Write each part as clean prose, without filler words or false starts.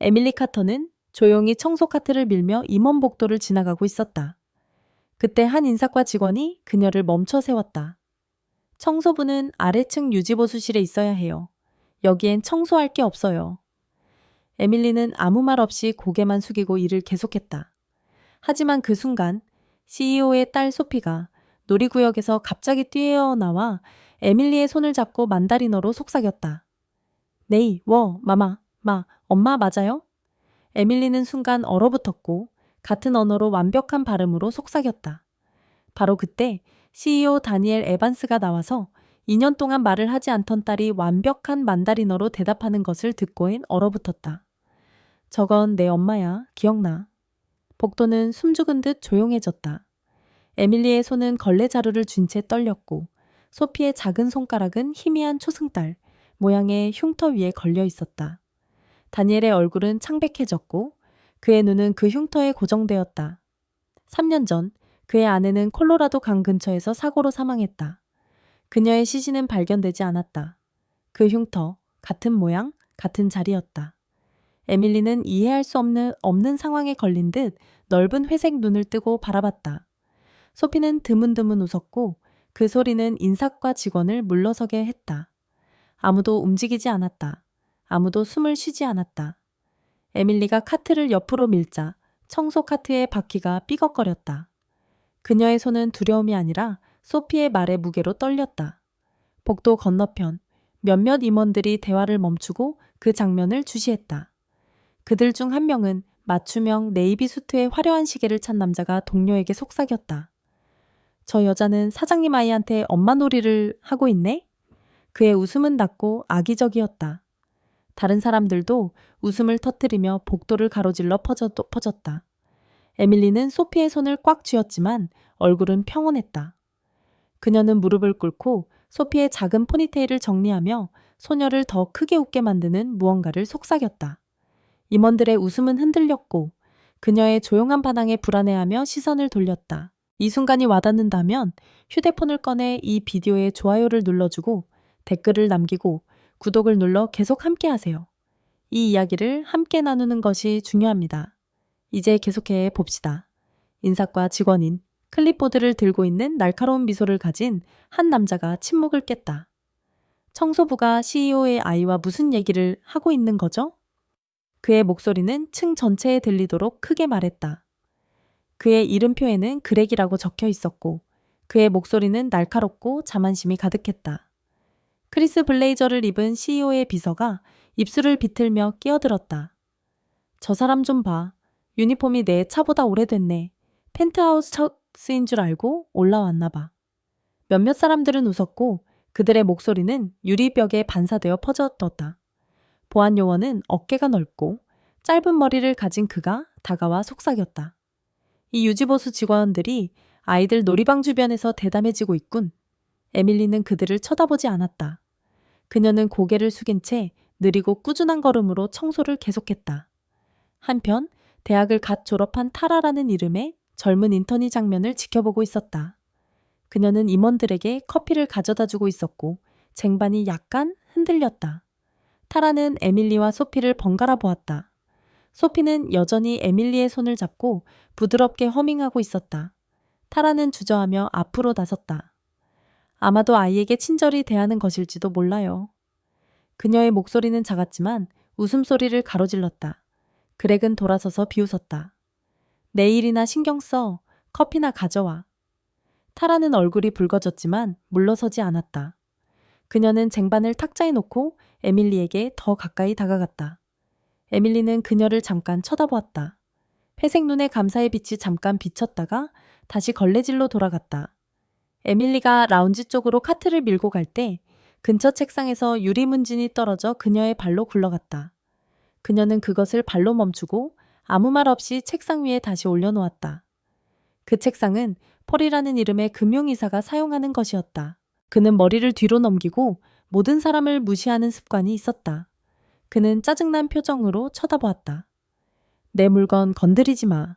에밀리 카터는 조용히 청소 카트를 밀며 임원 복도를 지나가고 있었다. 그때 한 인사과 직원이 그녀를 멈춰 세웠다. 청소부는 아래층 유지보수실에 있어야 해요. 여기엔 청소할 게 없어요. 에밀리는 아무 말 없이 고개만 숙이고 일을 계속했다. 하지만 그 순간 CEO의 딸 소피가 놀이구역에서 갑자기 뛰어나와 에밀리의 손을 잡고 만다리너로 속삭였다. 네이, 마마, 엄마 맞아요? 에밀리는 순간 얼어붙었고 같은 언어로 완벽한 발음으로 속삭였다. 바로 그때 CEO 다니엘 에반스가 나와서 2년 동안 말을 하지 않던 딸이 완벽한 만다리너로 대답하는 것을 듣고는 얼어붙었다. 저건 내 엄마야. 기억나. 복도는 숨죽은 듯 조용해졌다. 에밀리의 손은 걸레 자루를 쥔 채 떨렸고 소피의 작은 손가락은 희미한 초승달 모양의 흉터 위에 걸려 있었다. 다니엘의 얼굴은 창백해졌고 그의 눈은 그 흉터에 고정되었다. 3년 전 그의 아내는 콜로라도 강 근처에서 사고로 사망했다. 그녀의 시신은 발견되지 않았다. 그 흉터, 같은 모양, 같은 자리였다. 에밀리는 이해할 수 없는 상황에 걸린 듯 넓은 회색 눈을 뜨고 바라봤다. 소피는 드문드문 웃었고 그 소리는 인사과 직원을 물러서게 했다. 아무도 움직이지 않았다. 아무도 숨을 쉬지 않았다. 에밀리가 카트를 옆으로 밀자 청소 카트의 바퀴가 삐걱거렸다. 그녀의 손은 두려움이 아니라 소피의 말의 무게로 떨렸다. 복도 건너편 몇몇 임원들이 대화를 멈추고 그 장면을 주시했다. 그들 중 한 명은 맞춤형 네이비 수트의 화려한 시계를 찬 남자가 동료에게 속삭였다. 저 여자는 사장님 아이한테 엄마 놀이를 하고 있네? 그의 웃음은 낮고 악의적이었다. 다른 사람들도 웃음을 터뜨리며 복도를 가로질러 퍼졌다. 에밀리는 소피의 손을 꽉 쥐었지만 얼굴은 평온했다. 그녀는 무릎을 꿇고 소피의 작은 포니테일을 정리하며 소녀를 더 크게 웃게 만드는 무언가를 속삭였다. 임원들의 웃음은 흔들렸고 그녀의 조용한 반항에 불안해하며 시선을 돌렸다. 이 순간이 와닿는다면 휴대폰을 꺼내 이 비디오에 좋아요를 눌러주고 댓글을 남기고 구독을 눌러 계속 함께하세요. 이 이야기를 함께 나누는 것이 중요합니다. 이제 계속해 봅시다. 인사과 직원인 클립보드를 들고 있는 날카로운 미소를 가진 한 남자가 침묵을 깼다. 청소부가 CEO의 아이와 무슨 얘기를 하고 있는 거죠? 그의 목소리는 층 전체에 들리도록 크게 말했다. 그의 이름표에는 그렉이라고 적혀 있었고 그의 목소리는 날카롭고 자만심이 가득했다. 크리스 블레이저를 입은 CEO의 비서가 입술을 비틀며 끼어들었다. 저 사람 좀 봐. 유니폼이 내 차보다 오래됐네. 펜트하우스 척스인 줄 알고 올라왔나 봐. 몇몇 사람들은 웃었고 그들의 목소리는 유리벽에 반사되어 퍼졌다. 보안 요원은 어깨가 넓고 짧은 머리를 가진 그가 다가와 속삭였다. 이 유지보수 직원들이 아이들 놀이방 주변에서 대담해지고 있군. 에밀리는 그들을 쳐다보지 않았다. 그녀는 고개를 숙인 채 느리고 꾸준한 걸음으로 청소를 계속했다. 한편 대학을 갓 졸업한 타라라는 이름의 젊은 인턴이 장면을 지켜보고 있었다. 그녀는 임원들에게 커피를 가져다 주고 있었고 쟁반이 약간 흔들렸다. 타라는 에밀리와 소피를 번갈아 보았다. 소피는 여전히 에밀리의 손을 잡고 부드럽게 허밍하고 있었다. 타라는 주저하며 앞으로 나섰다. 아마도 아이에게 친절히 대하는 것일지도 몰라요. 그녀의 목소리는 작았지만 웃음소리를 가로질렀다. 그렉은 돌아서서 비웃었다. 내일이나 신경 써. 커피나 가져와. 타라는 얼굴이 붉어졌지만 물러서지 않았다. 그녀는 쟁반을 탁자에 놓고 에밀리에게 더 가까이 다가갔다. 에밀리는 그녀를 잠깐 쳐다보았다. 회색 눈의 감사의 빛이 잠깐 비쳤다가 다시 걸레질로 돌아갔다. 에밀리가 라운지 쪽으로 카트를 밀고 갈 때 근처 책상에서 유리문진이 떨어져 그녀의 발로 굴러갔다. 그녀는 그것을 발로 멈추고 아무 말 없이 책상 위에 다시 올려놓았다. 그 책상은 폴이라는 이름의 금융이사가 사용하는 것이었다. 그는 머리를 뒤로 넘기고 모든 사람을 무시하는 습관이 있었다. 그는 짜증난 표정으로 쳐다보았다. 내 물건 건드리지 마.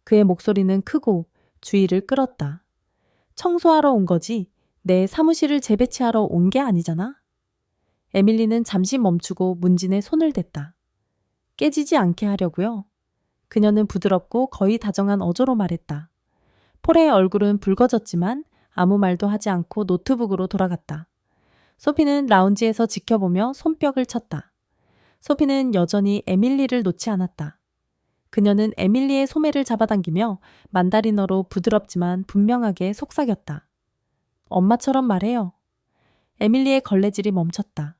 그의 목소리는 크고 주의를 끌었다. 청소하러 온 거지 내 사무실을 재배치하러 온 게 아니잖아. 에밀리는 잠시 멈추고 문진에 손을 댔다. 깨지지 않게 하려고요. 그녀는 부드럽고 거의 다정한 어조로 말했다. 폴의 얼굴은 붉어졌지만 아무 말도 하지 않고 노트북으로 돌아갔다. 소피는 라운지에서 지켜보며 손뼉을 쳤다. 소피는 여전히 에밀리를 놓지 않았다. 그녀는 에밀리의 소매를 잡아당기며 만다리너로 부드럽지만 분명하게 속삭였다. 엄마처럼 말해요. 에밀리의 걸레질이 멈췄다.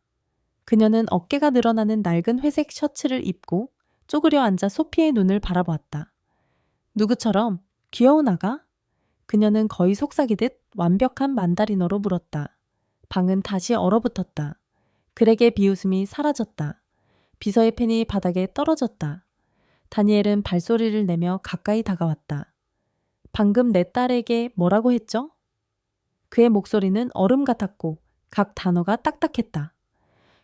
그녀는 어깨가 늘어나는 낡은 회색 셔츠를 입고 쪼그려 앉아 소피의 눈을 바라보았다. 누구처럼? 귀여운 아가? 그녀는 거의 속삭이듯 완벽한 만다리너로 물었다. 방은 다시 얼어붙었다. 그렉의 비웃음이 사라졌다. 비서의 펜이 바닥에 떨어졌다. 다니엘은 발소리를 내며 가까이 다가왔다. 방금 내 딸에게 뭐라고 했죠? 그의 목소리는 얼음 같았고 각 단어가 딱딱했다.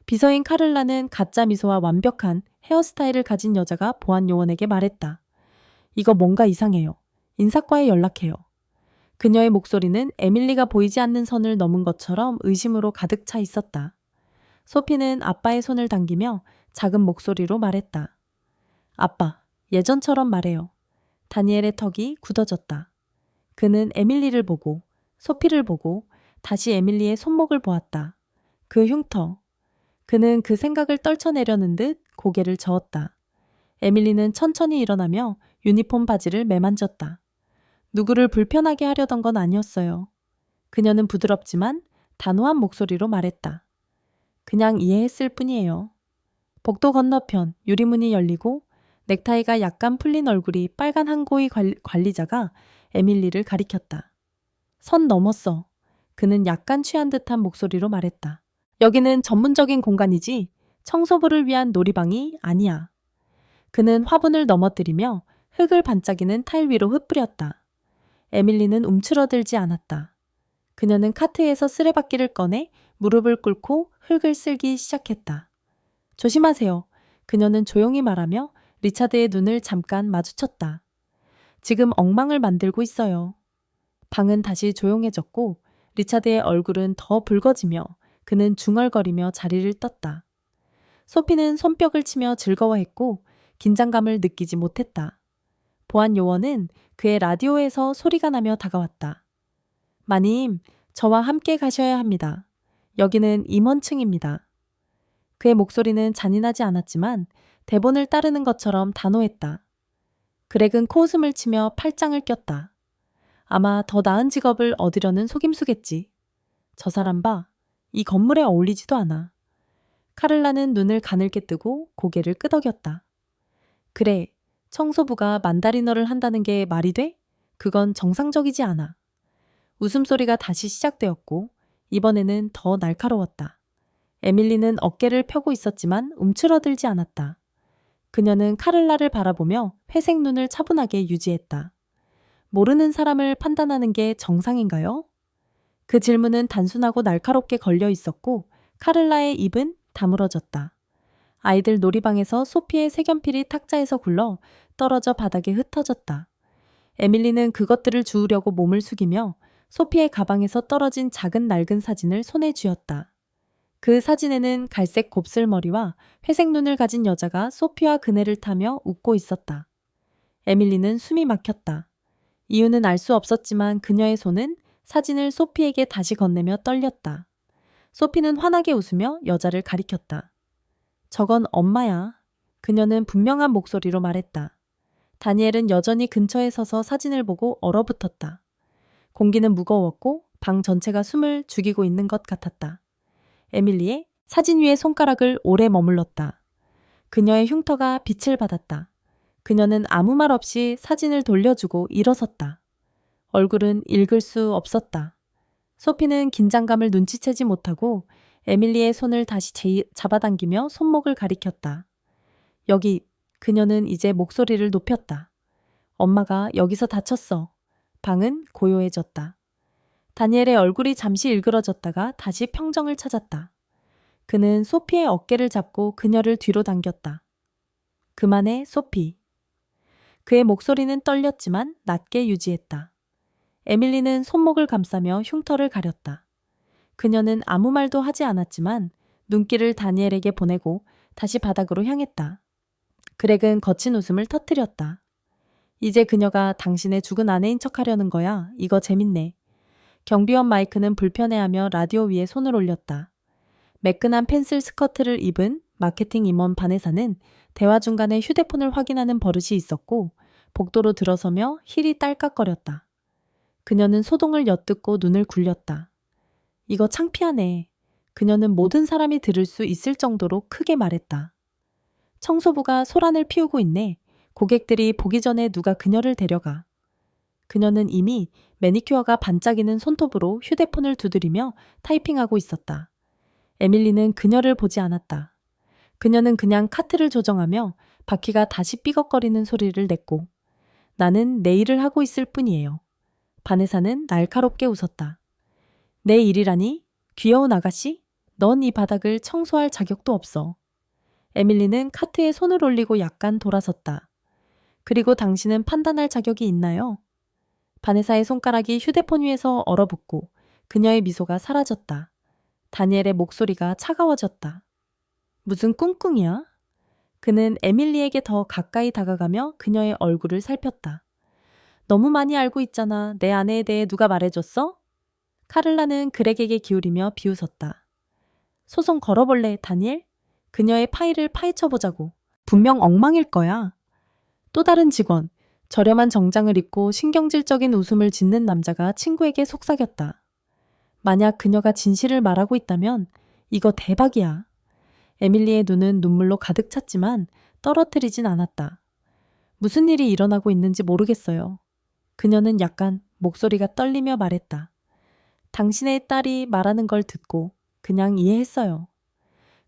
비서인 카를라는 가짜 미소와 완벽한 헤어스타일을 가진 여자가 보안 요원에게 말했다. 이거 뭔가 이상해요. 인사과에 연락해요. 그녀의 목소리는 에밀리가 보이지 않는 선을 넘은 것처럼 의심으로 가득 차 있었다. 소피는 아빠의 손을 당기며 작은 목소리로 말했다. 아빠, 예전처럼 말해요. 다니엘의 턱이 굳어졌다. 그는 에밀리를 보고 소피를 보고 다시 에밀리의 손목을 보았다. 그 흉터. 그는 그 생각을 떨쳐내려는 듯 고개를 저었다. 에밀리는 천천히 일어나며 유니폼 바지를 매만졌다. 누구를 불편하게 하려던 건 아니었어요. 그녀는 부드럽지만 단호한 목소리로 말했다. 그냥 이해했을 뿐이에요. 복도 건너편 유리문이 열리고 넥타이가 약간 풀린 얼굴이 빨간 항고의 관리자가 에밀리를 가리켰다. 선 넘었어. 그는 약간 취한 듯한 목소리로 말했다. 여기는 전문적인 공간이지 청소부를 위한 놀이방이 아니야. 그는 화분을 넘어뜨리며 흙을 반짝이는 타일 위로 흩뿌렸다. 에밀리는 움츠러들지 않았다. 그녀는 카트에서 쓰레받기를 꺼내 무릎을 꿇고 흙을 쓸기 시작했다. 조심하세요. 그녀는 조용히 말하며 리차드의 눈을 잠깐 마주쳤다. 지금 엉망을 만들고 있어요. 방은 다시 조용해졌고 리차드의 얼굴은 더 붉어지며 그는 중얼거리며 자리를 떴다. 소피는 손뼉을 치며 즐거워했고 긴장감을 느끼지 못했다. 보안 요원은 그의 라디오에서 소리가 나며 다가왔다. 마님, 저와 함께 가셔야 합니다. 여기는 임원층입니다. 그의 목소리는 잔인하지 않았지만 대본을 따르는 것처럼 단호했다. 그렉은 코웃음을 치며 팔짱을 꼈다. 아마 더 나은 직업을 얻으려는 속임수겠지. 저 사람 봐. 이 건물에 어울리지도 않아. 카를라는 눈을 가늘게 뜨고 고개를 끄덕였다. 그래, 청소부가 만다리너를 한다는 게 말이 돼? 그건 정상적이지 않아. 웃음소리가 다시 시작되었고 이번에는 더 날카로웠다. 에밀리는 어깨를 펴고 있었지만 움츠러들지 않았다. 그녀는 카를라를 바라보며 회색 눈을 차분하게 유지했다. 모르는 사람을 판단하는 게 정상인가요? 그 질문은 단순하고 날카롭게 걸려 있었고 카를라의 입은 다물어졌다. 아이들 놀이방에서 소피의 색연필이 탁자에서 굴러 떨어져 바닥에 흩어졌다. 에밀리는 그것들을 주우려고 몸을 숙이며 소피의 가방에서 떨어진 작은 낡은 사진을 손에 쥐었다. 그 사진에는 갈색 곱슬머리와 회색 눈을 가진 여자가 소피와 그네를 타며 웃고 있었다. 에밀리는 숨이 막혔다. 이유는 알 수 없었지만 그녀의 손은 사진을 소피에게 다시 건네며 떨렸다. 소피는 환하게 웃으며 여자를 가리켰다. 저건 엄마야. 그녀는 분명한 목소리로 말했다. 다니엘은 여전히 근처에 서서 사진을 보고 얼어붙었다. 공기는 무거웠고 방 전체가 숨을 죽이고 있는 것 같았다. 에밀리의 사진 위에 손가락을 오래 머물렀다. 그녀의 흉터가 빛을 받았다. 그녀는 아무 말 없이 사진을 돌려주고 일어섰다. 얼굴은 읽을 수 없었다. 소피는 긴장감을 눈치채지 못하고 에밀리의 손을 다시 잡아당기며 손목을 가리켰다. 여기, 그녀는 이제 목소리를 높였다. 엄마가 여기서 다쳤어. 방은 고요해졌다. 다니엘의 얼굴이 잠시 일그러졌다가 다시 평정을 찾았다. 그는 소피의 어깨를 잡고 그녀를 뒤로 당겼다. 그만해, 소피. 그의 목소리는 떨렸지만 낮게 유지했다. 에밀리는 손목을 감싸며 흉터를 가렸다. 그녀는 아무 말도 하지 않았지만 눈길을 다니엘에게 보내고 다시 바닥으로 향했다. 그렉은 거친 웃음을 터뜨렸다. 이제 그녀가 당신의 죽은 아내인 척하려는 거야. 이거 재밌네. 경비원 마이크는 불편해하며 라디오 위에 손을 올렸다. 매끈한 펜슬 스커트를 입은 마케팅 임원 바네사는 대화 중간에 휴대폰을 확인하는 버릇이 있었고 복도로 들어서며 힐이 딸깍거렸다. 그녀는 소동을 엿듣고 눈을 굴렸다. 이거 창피하네. 그녀는 모든 사람이 들을 수 있을 정도로 크게 말했다. 청소부가 소란을 피우고 있네. 고객들이 보기 전에 누가 그녀를 데려가. 그녀는 이미 매니큐어가 반짝이는 손톱으로 휴대폰을 두드리며 타이핑하고 있었다. 에밀리는 그녀를 보지 않았다. 그녀는 그냥 카트를 조정하며 바퀴가 다시 삐걱거리는 소리를 냈고 나는 내 일을 하고 있을 뿐이에요. 바네사는 날카롭게 웃었다. 내 일이라니? 귀여운 아가씨? 넌 이 바닥을 청소할 자격도 없어. 에밀리는 카트에 손을 올리고 약간 돌아섰다. 그리고 당신은 판단할 자격이 있나요? 바네사의 손가락이 휴대폰 위에서 얼어붙고 그녀의 미소가 사라졌다. 다니엘의 목소리가 차가워졌다. 무슨 꿍꿍이야? 그는 에밀리에게 더 가까이 다가가며 그녀의 얼굴을 살폈다. 너무 많이 알고 있잖아. 내 아내에 대해 누가 말해줬어? 카를라는 그렉에게 기울이며 비웃었다. 소송 걸어볼래, 다니엘? 그녀의 파일을 파헤쳐보자고. 분명 엉망일 거야. 또 다른 직원, 저렴한 정장을 입고 신경질적인 웃음을 짓는 남자가 친구에게 속삭였다. 만약 그녀가 진실을 말하고 있다면 이거 대박이야. 에밀리의 눈은 눈물로 가득 찼지만 떨어뜨리진 않았다. 무슨 일이 일어나고 있는지 모르겠어요. 그녀는 약간 목소리가 떨리며 말했다. 당신의 딸이 말하는 걸 듣고 그냥 이해했어요.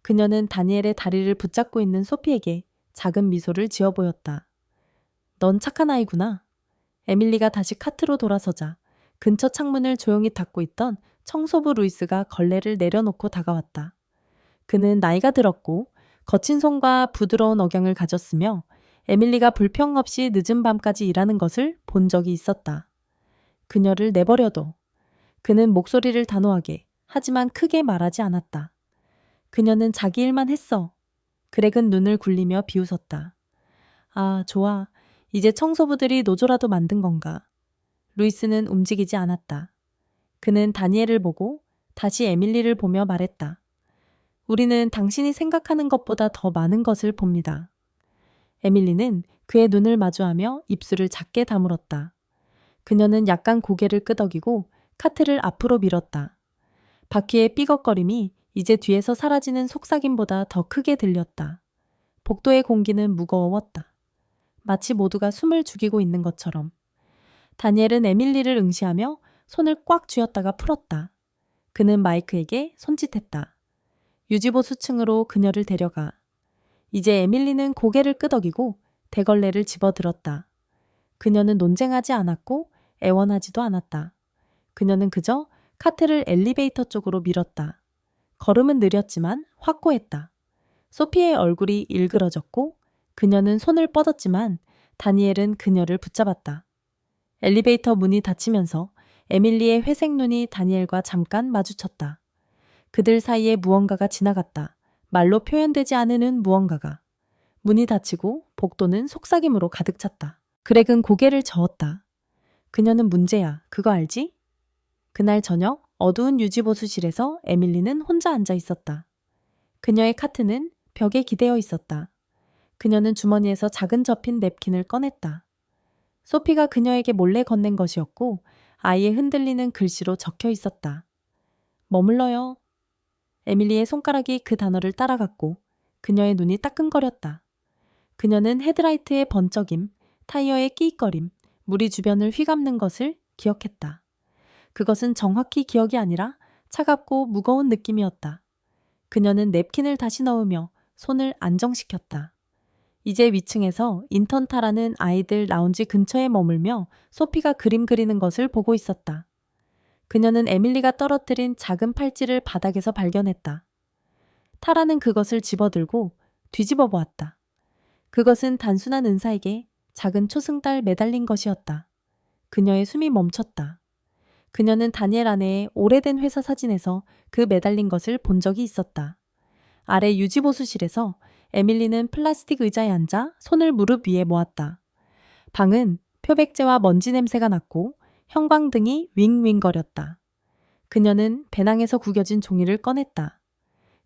그녀는 다니엘의 다리를 붙잡고 있는 소피에게 작은 미소를 지어 보였다. 넌 착한 아이구나. 에밀리가 다시 카트로 돌아서자 근처 창문을 조용히 닫고 있던 청소부 루이스가 걸레를 내려놓고 다가왔다. 그는 나이가 들었고 거친 손과 부드러운 억양을 가졌으며 에밀리가 불평 없이 늦은 밤까지 일하는 것을 본 적이 있었다. 그녀를 내버려둬. 그는 목소리를 단호하게 하지만 크게 말하지 않았다. 그녀는 자기 일만 했어. 그렉은 눈을 굴리며 비웃었다. 아, 좋아. 이제 청소부들이 노조라도 만든 건가. 루이스는 움직이지 않았다. 그는 다니엘을 보고 다시 에밀리를 보며 말했다. 우리는 당신이 생각하는 것보다 더 많은 것을 봅니다. 에밀리는 그의 눈을 마주하며 입술을 작게 다물었다. 그녀는 약간 고개를 끄덕이고 카트를 앞으로 밀었다. 바퀴의 삐걱거림이 이제 뒤에서 사라지는 속삭임보다 더 크게 들렸다. 복도의 공기는 무거웠다. 마치 모두가 숨을 죽이고 있는 것처럼. 다니엘은 에밀리를 응시하며 손을 꽉 쥐었다가 풀었다. 그는 마이크에게 손짓했다. 유지보수 층으로 그녀를 데려가. 이제 에밀리는 고개를 끄덕이고 대걸레를 집어들었다. 그녀는 논쟁하지 않았고 애원하지도 않았다. 그녀는 그저 카트를 엘리베이터 쪽으로 밀었다. 걸음은 느렸지만 확고했다. 소피의 얼굴이 일그러졌고 그녀는 손을 뻗었지만 다니엘은 그녀를 붙잡았다. 엘리베이터 문이 닫히면서 에밀리의 회색 눈이 다니엘과 잠깐 마주쳤다. 그들 사이에 무언가가 지나갔다. 말로 표현되지 않는 무언가가. 문이 닫히고 복도는 속삭임으로 가득 찼다. 그렉은 고개를 저었다. 그녀는 문제야. 그거 알지? 그날 저녁 어두운 유지보수실에서 에밀리는 혼자 앉아 있었다. 그녀의 카트는 벽에 기대어 있었다. 그녀는 주머니에서 작은 접힌 냅킨을 꺼냈다. 소피가 그녀에게 몰래 건넨 것이었고 아이의 흔들리는 글씨로 적혀 있었다. 머물러요. 에밀리의 손가락이 그 단어를 따라갔고 그녀의 눈이 따끔거렸다. 그녀는 헤드라이트의 번쩍임, 타이어의 끼익거림, 물이 주변을 휘감는 것을 기억했다. 그것은 정확히 기억이 아니라 차갑고 무거운 느낌이었다. 그녀는 냅킨을 다시 넣으며 손을 안정시켰다. 이제 위층에서 인턴 타라는 아이들 라운지 근처에 머물며 소피가 그림 그리는 것을 보고 있었다. 그녀는 에밀리가 떨어뜨린 작은 팔찌를 바닥에서 발견했다. 타라는 그것을 집어들고 뒤집어 보았다. 그것은 단순한 은사에게 작은 초승달 매달린 것이었다. 그녀의 숨이 멈췄다. 그녀는 다니엘 아내의 오래된 회사 사진에서 그 매달린 것을 본 적이 있었다. 아래 유지보수실에서 에밀리는 플라스틱 의자에 앉아 손을 무릎 위에 모았다. 방은 표백제와 먼지 냄새가 났고 형광등이 윙윙거렸다. 그녀는 배낭에서 구겨진 종이를 꺼냈다.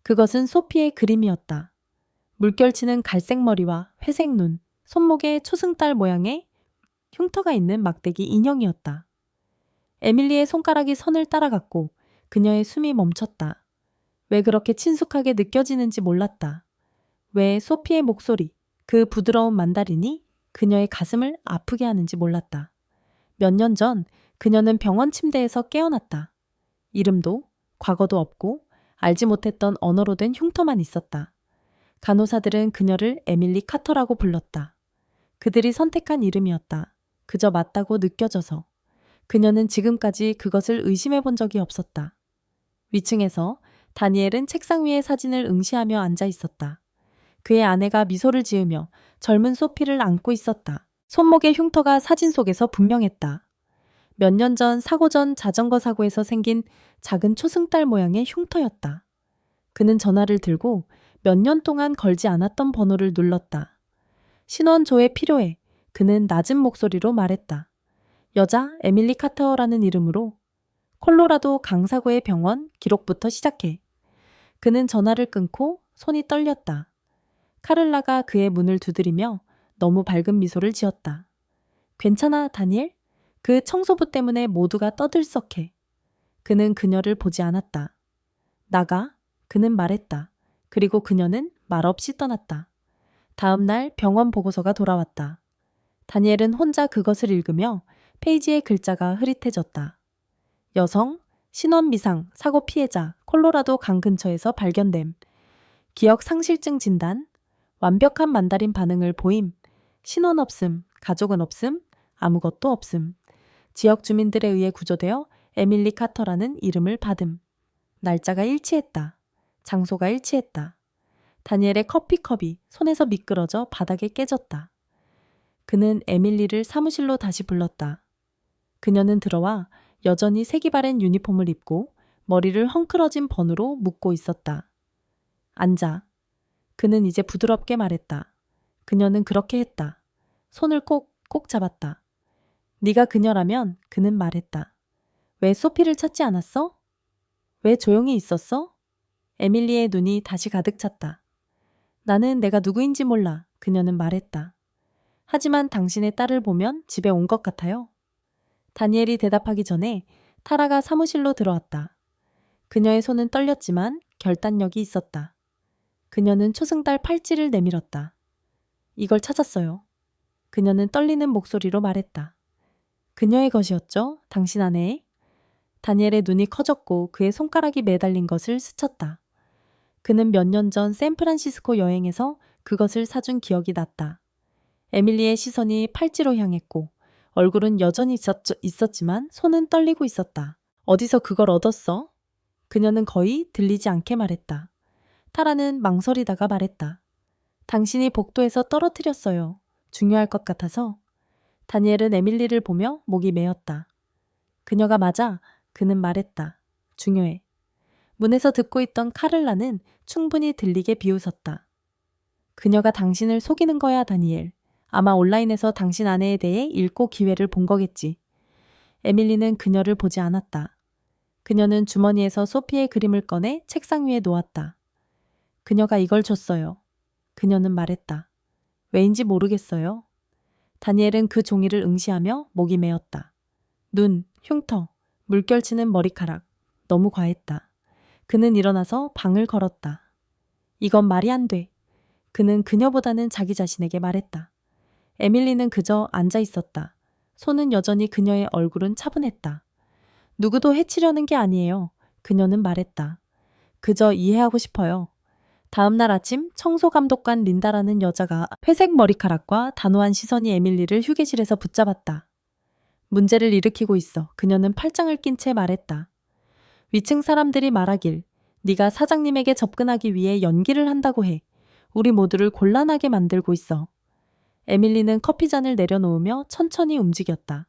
그것은 소피의 그림이었다. 물결치는 갈색 머리와 회색 눈, 손목에 초승달 모양의 흉터가 있는 막대기 인형이었다. 에밀리의 손가락이 선을 따라갔고 그녀의 숨이 멈췄다. 왜 그렇게 친숙하게 느껴지는지 몰랐다. 왜 소피의 목소리, 그 부드러운 만다린이 그녀의 가슴을 아프게 하는지 몰랐다. 몇 년 전 그녀는 병원 침대에서 깨어났다. 이름도 과거도 없고 알지 못했던 언어로 된 흉터만 있었다. 간호사들은 그녀를 에밀리 카터라고 불렀다. 그들이 선택한 이름이었다. 그저 맞다고 느껴져서. 그녀는 지금까지 그것을 의심해 본 적이 없었다. 위층에서 다니엘은 책상 위에 사진을 응시하며 앉아 있었다. 그의 아내가 미소를 지으며 젊은 소피를 안고 있었다. 손목의 흉터가 사진 속에서 분명했다. 몇 년 전 사고 전 자전거 사고에서 생긴 작은 초승달 모양의 흉터였다. 그는 전화를 들고 몇 년 동안 걸지 않았던 번호를 눌렀다. 신원 조회 필요해. 그는 낮은 목소리로 말했다. 여자 에밀리 카터라는 이름으로 콜로라도 강사고의 병원 기록부터 시작해. 그는 전화를 끊고 손이 떨렸다. 카를라가 그의 문을 두드리며 너무 밝은 미소를 지었다. 괜찮아, 다니엘? 그 청소부 때문에 모두가 떠들썩해. 그는 그녀를 보지 않았다. 나가? 그는 말했다. 그리고 그녀는 말없이 떠났다. 다음 날 병원 보고서가 돌아왔다. 다니엘은 혼자 그것을 읽으며 페이지의 글자가 흐릿해졌다. 여성, 신원 미상, 사고 피해자, 콜로라도 강 근처에서 발견됨. 기억 상실증 진단, 완벽한 만다린 반응을 보임, 신원 없음, 가족은 없음, 아무것도 없음. 지역 주민들에 의해 구조되어 에밀리 카터라는 이름을 받음. 날짜가 일치했다. 장소가 일치했다. 다니엘의 커피컵이 손에서 미끄러져 바닥에 깨졌다. 그는 에밀리를 사무실로 다시 불렀다. 그녀는 들어와 여전히 색이 바랜 유니폼을 입고 머리를 헝클어진 번으로 묶고 있었다. 앉아. 그는 이제 부드럽게 말했다. 그녀는 그렇게 했다. 손을 꼭 잡았다. 네가 그녀라면 그는 말했다. 왜 소피를 찾지 않았어? 왜 조용히 있었어? 에밀리의 눈이 다시 가득 찼다. 나는 내가 누구인지 몰라. 그녀는 말했다. 하지만 당신의 딸을 보면 집에 온 것 같아요. 다니엘이 대답하기 전에 타라가 사무실로 들어왔다. 그녀의 손은 떨렸지만 결단력이 있었다. 그녀는 초승달 팔찌를 내밀었다. 이걸 찾았어요. 그녀는 떨리는 목소리로 말했다. 그녀의 것이었죠? 당신 아내의? 다니엘의 눈이 커졌고 그의 손가락이 매달린 것을 스쳤다. 그는 몇 년 전 샌프란시스코 여행에서 그것을 사준 기억이 났다. 에밀리의 시선이 팔찌로 향했고 얼굴은 여전히 있었지만 손은 떨리고 있었다. 어디서 그걸 얻었어? 그녀는 거의 들리지 않게 말했다. 타라는 망설이다가 말했다. 당신이 복도에서 떨어뜨렸어요. 중요할 것 같아서. 다니엘은 에밀리를 보며 목이 메었다. 그녀가 맞아. 그는 말했다. 중요해. 문에서 듣고 있던 카를라는 충분히 들리게 비웃었다. 그녀가 당신을 속이는 거야, 다니엘. 아마 온라인에서 당신 아내에 대해 읽고 기회를 본 거겠지. 에밀리는 그녀를 보지 않았다. 그녀는 주머니에서 소피의 그림을 꺼내 책상 위에 놓았다. 그녀가 이걸 줬어요. 그녀는 말했다. 왜인지 모르겠어요. 다니엘은 그 종이를 응시하며 목이 메었다. 눈, 흉터, 물결치는 머리카락. 너무 과했다. 그는 일어나서 방을 걸었다. 이건 말이 안 돼. 그는 그녀보다는 자기 자신에게 말했다. 에밀리는 그저 앉아 있었다. 손은 여전히 그녀의 얼굴은 차분했다. 누구도 해치려는 게 아니에요. 그녀는 말했다. 그저 이해하고 싶어요. 다음 날 아침 청소감독관 린다라는 여자가 회색 머리카락과 단호한 시선이 에밀리를 휴게실에서 붙잡았다. 문제를 일으키고 있어. 그녀는 팔짱을 낀 채 말했다. 위층 사람들이 말하길 네가 사장님에게 접근하기 위해 연기를 한다고 해. 우리 모두를 곤란하게 만들고 있어. 에밀리는 커피잔을 내려놓으며 천천히 움직였다.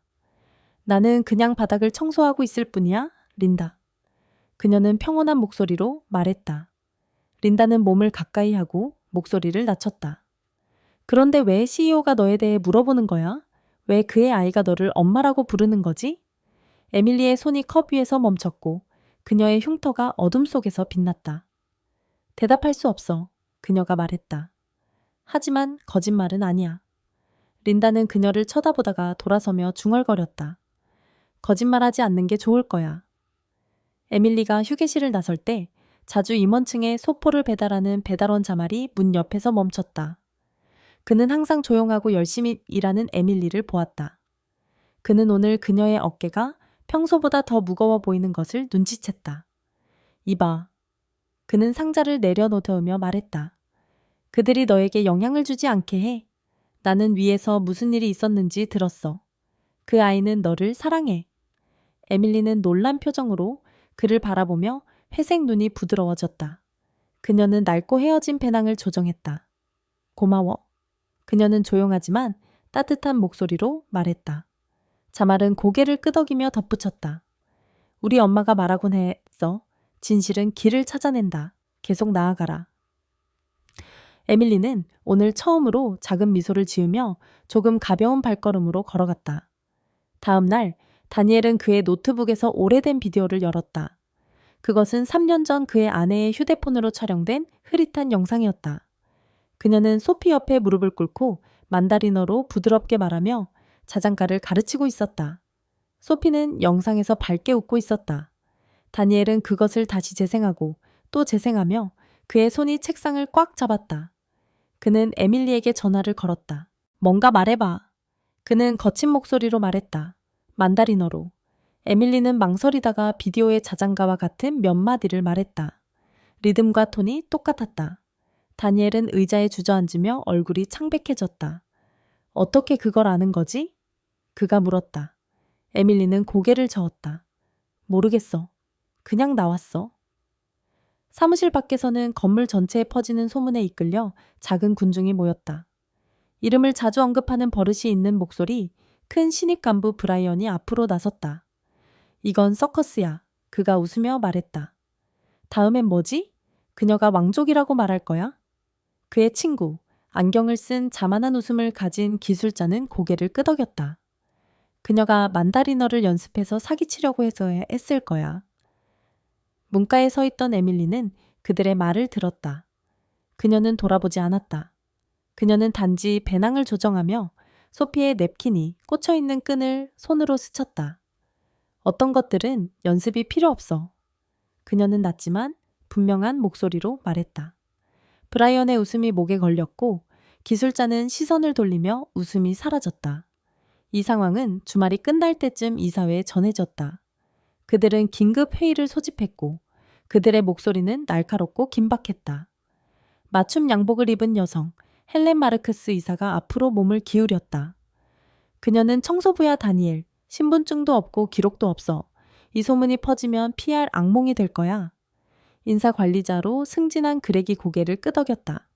나는 그냥 바닥을 청소하고 있을 뿐이야, 린다. 그녀는 평온한 목소리로 말했다. 린다는 몸을 가까이 하고 목소리를 낮췄다. 그런데 왜 CEO가 너에 대해 물어보는 거야? 왜 그의 아이가 너를 엄마라고 부르는 거지? 에밀리의 손이 컵 위에서 멈췄고 그녀의 흉터가 어둠 속에서 빛났다. 대답할 수 없어. 그녀가 말했다. 하지만 거짓말은 아니야. 린다는 그녀를 쳐다보다가 돌아서며 중얼거렸다. 거짓말하지 않는 게 좋을 거야. 에밀리가 휴게실을 나설 때 자주 임원층에 소포를 배달하는 배달원 자말이 문 옆에서 멈췄다. 그는 항상 조용하고 열심히 일하는 에밀리를 보았다. 그는 오늘 그녀의 어깨가 평소보다 더 무거워 보이는 것을 눈치챘다. 이봐. 그는 상자를 내려놓으며 말했다. 그들이 너에게 영향을 주지 않게 해. 나는 위에서 무슨 일이 있었는지 들었어. 그 아이는 너를 사랑해. 에밀리는 놀란 표정으로 그를 바라보며 회색 눈이 부드러워졌다. 그녀는 낡고 헤어진 배낭을 조정했다. 고마워. 그녀는 조용하지만 따뜻한 목소리로 말했다. 자말은 고개를 끄덕이며 덧붙였다. 우리 엄마가 말하곤 했어. 진실은 길을 찾아낸다. 계속 나아가라. 에밀리는 오늘 처음으로 작은 미소를 지으며 조금 가벼운 발걸음으로 걸어갔다. 다음 날 다니엘은 그의 노트북에서 오래된 비디오를 열었다. 그것은 3년 전 그의 아내의 휴대폰으로 촬영된 흐릿한 영상이었다. 그녀는 소피 옆에 무릎을 꿇고 만다리너로 부드럽게 말하며 자장가를 가르치고 있었다. 소피는 영상에서 밝게 웃고 있었다. 다니엘은 그것을 다시 재생하고 또 재생하며 그의 손이 책상을 꽉 잡았다. 그는 에밀리에게 전화를 걸었다. 뭔가 말해봐. 그는 거친 목소리로 말했다. 만다리너로. 에밀리는 망설이다가 비디오의 자장가와 같은 몇 마디를 말했다. 리듬과 톤이 똑같았다. 다니엘은 의자에 주저앉으며 얼굴이 창백해졌다. 어떻게 그걸 아는 거지? 그가 물었다. 에밀리는 고개를 저었다. 모르겠어. 그냥 나왔어. 사무실 밖에서는 건물 전체에 퍼지는 소문에 이끌려 작은 군중이 모였다. 이름을 자주 언급하는 버릇이 있는 목소리, 큰 신입 간부 브라이언이 앞으로 나섰다. 이건 서커스야. 그가 웃으며 말했다. 다음엔 뭐지? 그녀가 왕족이라고 말할 거야? 그의 친구, 안경을 쓴 자만한 웃음을 가진 기술자는 고개를 끄덕였다. 그녀가 만다리너를 연습해서 사기치려고 해서 했을 거야. 문가에 서 있던 에밀리는 그들의 말을 들었다. 그녀는 돌아보지 않았다. 그녀는 단지 배낭을 조정하며 소피의 냅킨이 꽂혀있는 끈을 손으로 스쳤다. 어떤 것들은 연습이 필요 없어. 그녀는 낮지만 분명한 목소리로 말했다. 브라이언의 웃음이 목에 걸렸고 기술자는 시선을 돌리며 웃음이 사라졌다. 이 상황은 주말이 끝날 때쯤 이사회에 전해졌다. 그들은 긴급 회의를 소집했고 그들의 목소리는 날카롭고 긴박했다. 맞춤 양복을 입은 여성 헬렌 마르크스 이사가 앞으로 몸을 기울였다. 그녀는 청소부야 다니엘, 신분증도 없고 기록도 없어. 이 소문이 퍼지면 피할 악몽이 될 거야. 인사 관리자로 승진한 그렉이 고개를 끄덕였다.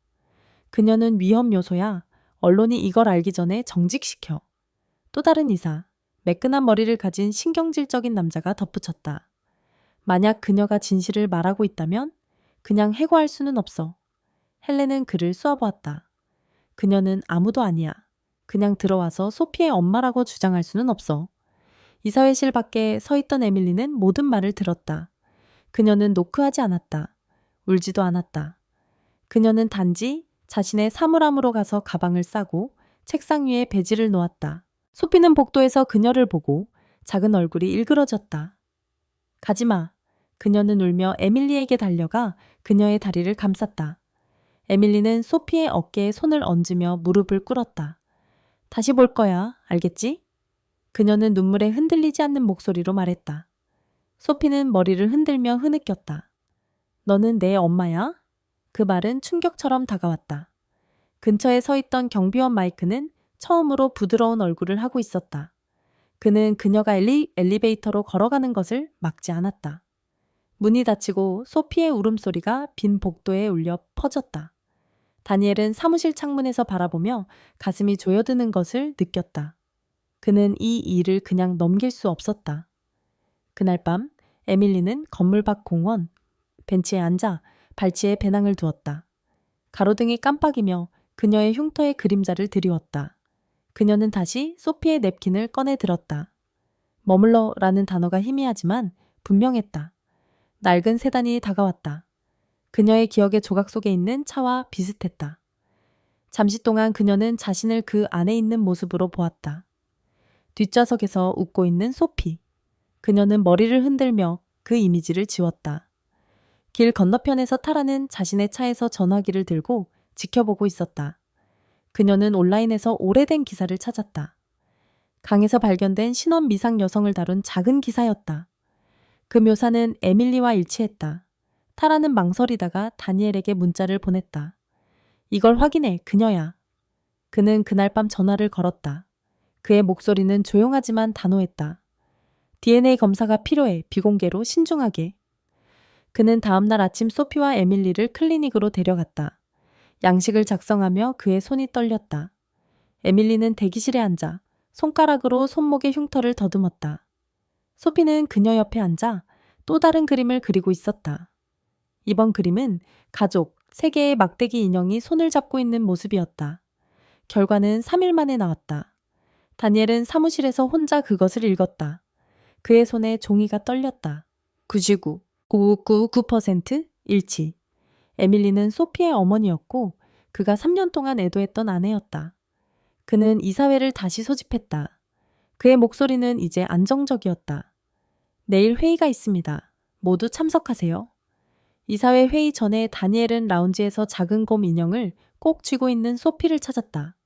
그녀는 위험 요소야. 언론이 이걸 알기 전에 정직시켜. 또 다른 이사, 매끈한 머리를 가진 신경질적인 남자가 덧붙였다. 만약 그녀가 진실을 말하고 있다면 그냥 해고할 수는 없어. 헬렌은 그를 쏘아보았다. 그녀는 아무도 아니야. 그냥 들어와서 소피의 엄마라고 주장할 수는 없어. 이사회실 밖에 서 있던 에밀리는 모든 말을 들었다. 그녀는 노크하지 않았다. 울지도 않았다. 그녀는 단지 자신의 사물함으로 가서 가방을 싸고 책상 위에 배지를 놓았다. 소피는 복도에서 그녀를 보고 작은 얼굴이 일그러졌다. 가지마. 그녀는 울며 에밀리에게 달려가 그녀의 다리를 감쌌다. 에밀리는 소피의 어깨에 손을 얹으며 무릎을 꿇었다. 다시 볼 거야. 알겠지? 그녀는 눈물에 흔들리지 않는 목소리로 말했다. 소피는 머리를 흔들며 흐느꼈다. 너는 내 엄마야? 그 말은 충격처럼 다가왔다. 근처에 서 있던 경비원 마이크는 처음으로 부드러운 얼굴을 하고 있었다. 그는 그녀가 엘리베이터로 걸어가는 것을 막지 않았다. 문이 닫히고 소피의 울음소리가 빈 복도에 울려 퍼졌다. 다니엘은 사무실 창문에서 바라보며 가슴이 조여드는 것을 느꼈다. 그는 이 일을 그냥 넘길 수 없었다. 그날 밤 에밀리는 건물 밖 공원 벤치에 앉아 발치에 배낭을 두었다. 가로등이 깜빡이며 그녀의 흉터의 그림자를 드리웠다. 그녀는 다시 소피의 냅킨을 꺼내 들었다. 머물러 라는 단어가 희미하지만 분명했다. 낡은 세단이 다가왔다. 그녀의 기억의 조각 속에 있는 차와 비슷했다. 잠시 동안 그녀는 자신을 그 안에 있는 모습으로 보았다. 뒷좌석에서 웃고 있는 소피. 그녀는 머리를 흔들며 그 이미지를 지웠다. 길 건너편에서 타라는 자신의 차에서 전화기를 들고 지켜보고 있었다. 그녀는 온라인에서 오래된 기사를 찾았다. 강에서 발견된 신원 미상 여성을 다룬 작은 기사였다. 그 묘사는 에밀리와 일치했다. 타라는 망설이다가 다니엘에게 문자를 보냈다. 이걸 확인해, 그녀야. 그는 그날 밤 전화를 걸었다. 그의 목소리는 조용하지만 단호했다. DNA 검사가 필요해, 비공개로 신중하게. 그는 다음날 아침 소피와 에밀리를 클리닉으로 데려갔다. 양식을 작성하며 그의 손이 떨렸다. 에밀리는 대기실에 앉아 손가락으로 손목의 흉터를 더듬었다. 소피는 그녀 옆에 앉아 또 다른 그림을 그리고 있었다. 이번 그림은 가족, 3개의 막대기 인형이 손을 잡고 있는 모습이었다. 결과는 3일 만에 나왔다. 다니엘은 사무실에서 혼자 그것을 읽었다. 그의 손에 종이가 떨렸다. 99, 9999% 일치. 에밀리는 소피의 어머니였고 그가 3년 동안 애도했던 아내였다. 그는 이사회를 다시 소집했다. 그의 목소리는 이제 안정적이었다. 내일 회의가 있습니다. 모두 참석하세요. 이사회 회의 전에 다니엘은 라운지에서 작은 곰 인형을 꼭 쥐고 있는 소피를 찾았다.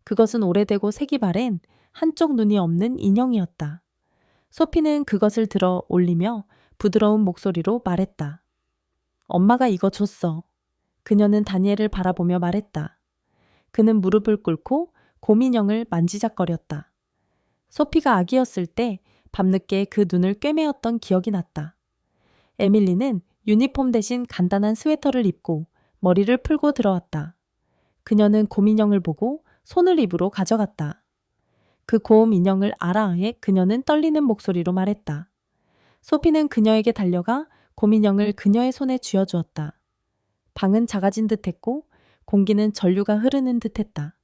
그것은 오래되고 색이 바랜 한쪽 눈이 없는 인형이었다. 소피는 그것을 들어 올리며 부드러운 목소리로 말했다. 엄마가 이거 줬어. 그녀는 다니엘을 바라보며 말했다. 그는 무릎을 꿇고 곰인형을 만지작거렸다. 소피가 아기였을 때 밤늦게 그 눈을 꿰매었던 기억이 났다. 에밀리는 유니폼 대신 간단한 스웨터를 입고 머리를 풀고 들어왔다. 그녀는 곰인형을 보고 손을 입으로 가져갔다. 그 곰 인형을 알아해 그녀는 떨리는 목소리로 말했다. 소피는 그녀에게 달려가 곰인형을 그녀의 손에 쥐어주었다. 방은 작아진 듯했고 공기는 전류가 흐르는 듯했다.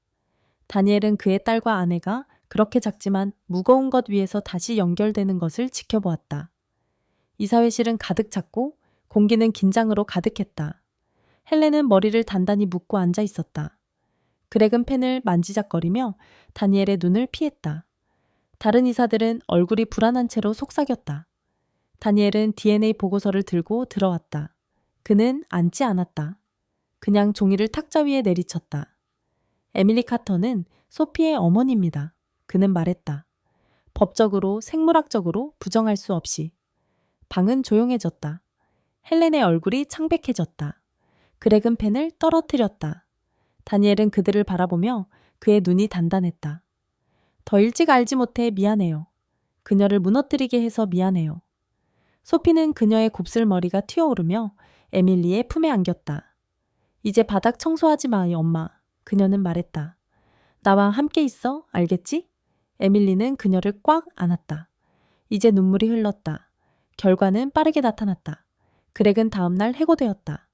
다니엘은 그의 딸과 아내가 그렇게 작지만 무거운 것 위에서 다시 연결되는 것을 지켜보았다. 이사회실은 가득 찼고 공기는 긴장으로 가득했다. 헬렌은 머리를 단단히 묶고 앉아 있었다. 그렉은 펜을 만지작거리며 다니엘의 눈을 피했다. 다른 이사들은 얼굴이 불안한 채로 속삭였다. 다니엘은 DNA 보고서를 들고 들어왔다. 그는 앉지 않았다. 그냥 종이를 탁자 위에 내리쳤다. 에밀리 카터는 소피의 어머니입니다. 그는 말했다. 법적으로, 생물학적으로 부정할 수 없이. 방은 조용해졌다. 헬렌의 얼굴이 창백해졌다. 그렉은 펜을 떨어뜨렸다. 다니엘은 그들을 바라보며 그의 눈이 단단했다. 더 일찍 알지 못해 미안해요. 그녀를 무너뜨리게 해서 미안해요. 소피는 그녀의 곱슬머리가 튀어오르며 에밀리의 품에 안겼다. 이제 바닥 청소하지 마, 엄마. 그녀는 말했다. 나와 함께 있어, 알겠지? 에밀리는 그녀를 꽉 안았다. 이제 눈물이 흘렀다. 결과는 빠르게 나타났다. 그렉은 다음날 해고되었다.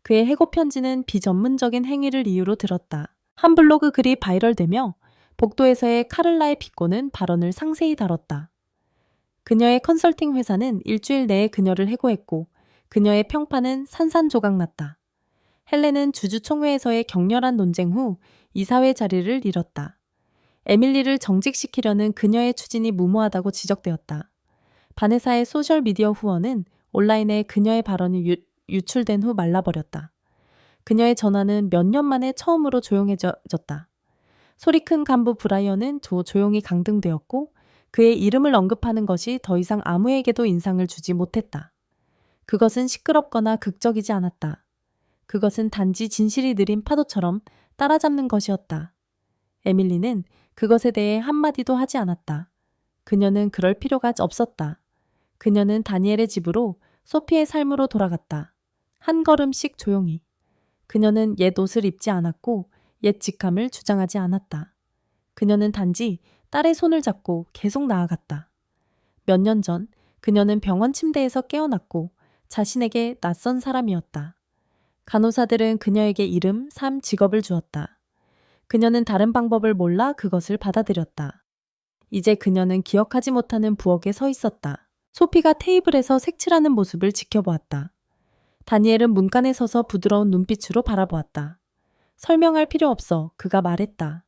그의 해고 편지는 비전문적인 행위를 이유로 들었다. 한 블로그 글이 바이럴되며 복도에서의 카를라의 비꼬는 발언을 상세히 다뤘다. 그녀의 컨설팅 회사는 일주일 내에 그녀를 해고했고 그녀의 평판은 산산조각났다. 헬렌은 주주총회에서의 격렬한 논쟁 후 이사회 자리를 잃었다. 에밀리를 정직시키려는 그녀의 추진이 무모하다고 지적되었다. 바네사의 소셜미디어 후원은 온라인에 그녀의 발언이 유출된 후 말라버렸다. 그녀의 전화는 몇 년 만에 처음으로 조용해졌다. 소리 큰 간부 브라이언은 조용히 강등되었고 그의 이름을 언급하는 것이 더 이상 아무에게도 인상을 주지 못했다. 그것은 시끄럽거나 극적이지 않았다. 그것은 단지 진실이 느린 파도처럼 따라잡는 것이었다. 에밀리는 그것에 대해 한마디도 하지 않았다. 그녀는 그럴 필요가 없었다. 그녀는 다니엘의 집으로 소피의 삶으로 돌아갔다. 한 걸음씩 조용히. 그녀는 옛 옷을 입지 않았고 옛 직함을 주장하지 않았다. 그녀는 단지 딸의 손을 잡고 계속 나아갔다. 몇 년 전 그녀는 병원 침대에서 깨어났고 자신에게 낯선 사람이었다. 간호사들은 그녀에게 이름, 삶, 직업을 주었다. 그녀는 다른 방법을 몰라 그것을 받아들였다. 이제 그녀는 기억하지 못하는 부엌에 서 있었다. 소피가 테이블에서 색칠하는 모습을 지켜보았다. 다니엘은 문간에 서서 부드러운 눈빛으로 바라보았다. 설명할 필요 없어. 그가 말했다.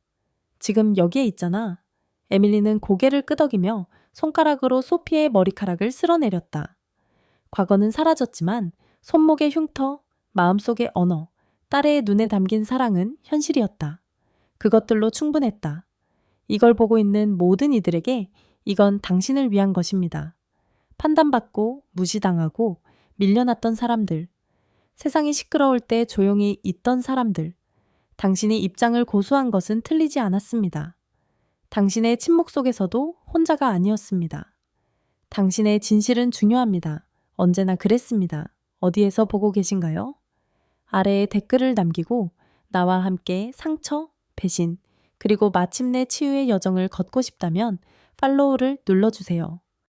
지금 여기에 있잖아. 에밀리는 고개를 끄덕이며 손가락으로 소피의 머리카락을 쓸어내렸다. 과거는 사라졌지만 손목의 흉터, 마음속의 언어, 딸의 눈에 담긴 사랑은 현실이었다. 그것들로 충분했다. 이걸 보고 있는 모든 이들에게 이건 당신을 위한 것입니다. 판단받고 무시당하고 밀려났던 사람들, 세상이 시끄러울 때 조용히 있던 사람들, 당신이 입장을 고수한 것은 틀리지 않았습니다. 당신의 침묵 속에서도 혼자가 아니었습니다. 당신의 진실은 중요합니다. 언제나 그랬습니다. 어디에서 보고 계신가요? 아래에 댓글을 남기고 나와 함께 상처, 배신, 그리고 마침내 치유의 여정을 걷고 싶다면 팔로우를 눌러주세요.